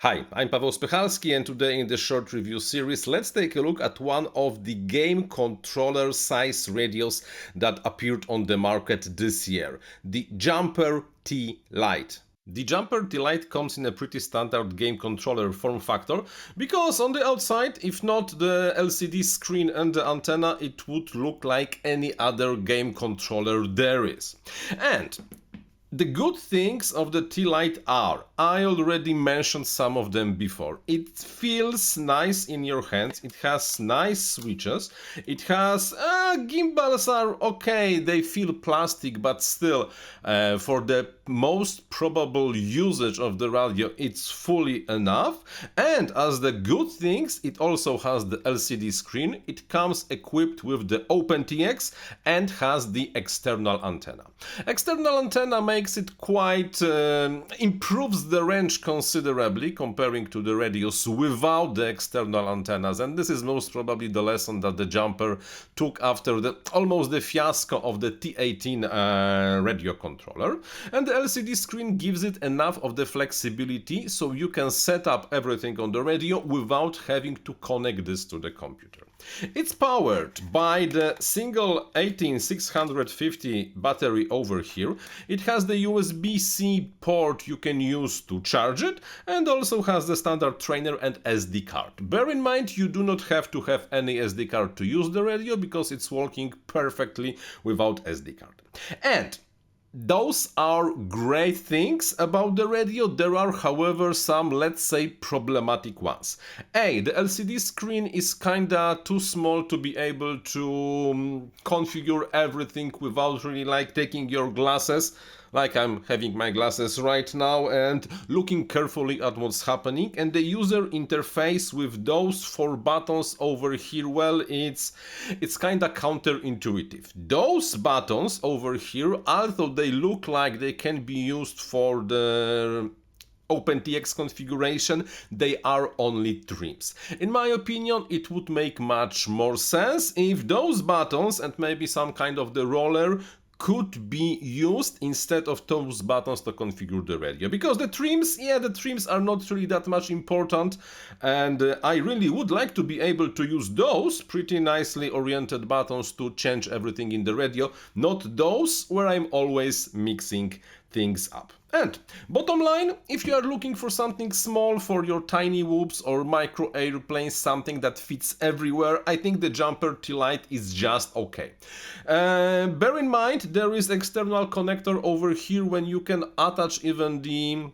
Hi, I'm Paweł Spychalski, and today in the short review series, let's take a look at one of the game controller size radios that appeared on the market this year, the Jumper T-Lite. The Jumper T-Lite comes in a pretty standard game controller form factor, because on the outside, if not the LCD screen and the antenna, it would look like any other game controller there is. And the good things of the T-Lite are, I already mentioned some of them before. It feels nice in your hands, it has nice switches, it has, gimbals are okay, they feel plastic, but still, for the most probable usage of the radio, it's fully enough. And as the good things, it also has the LCD screen, it comes equipped with the OpenTX and has the external antenna. External antenna makes it quite improves the range considerably comparing to the radios without the external antennas, and this is most probably the lesson that the Jumper took after almost the fiasco of the T18 radio controller. And the LCD screen gives it enough of the flexibility so you can set up everything on the radio without having to connect this to the computer. It's powered by the single 18650 battery over here. It has the USB-C port you can use to charge it, and also has the standard trainer and SD card. Bear in mind, you do not have to have any SD card to use the radio, because it's working perfectly without SD card. And those are great things about the radio. There are, however, some, let's say, problematic ones. The LCD screen is kinda too small to be able to configure everything without really taking your glasses, like I'm having my glasses right now, and looking carefully at what's happening. And the user interface with those 4 buttons over here, well, it's kinda counterintuitive. Those buttons over here, although they look like they can be used for the OpenTX configuration, they are only trims. In my opinion, it would make much more sense if those buttons and maybe some kind of the roller could be used instead of those buttons to configure the radio. Because the trims are not really that much important, and I really would like to be able to use those pretty nicely oriented buttons to change everything in the radio, not those where I'm always mixing things up. And bottom line, if you are looking for something small for your tiny whoops or micro airplanes, something that fits everywhere, I think the Jumper T-Lite is just okay. Bear in mind, there is external connector over here when you can attach even the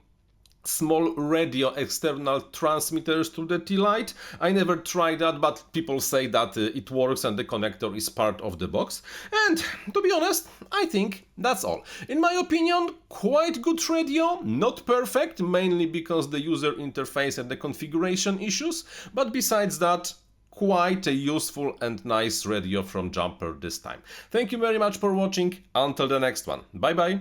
small radio external transmitters to the T-Lite. I never tried that, but people say that it works and the connector is part of the box. And to be honest, I think that's all. In my opinion, quite good radio, not perfect, mainly because the user interface and the configuration issues, but besides that, quite a useful and nice radio from Jumper this time. Thank you very much for watching. Until the next one. Bye bye.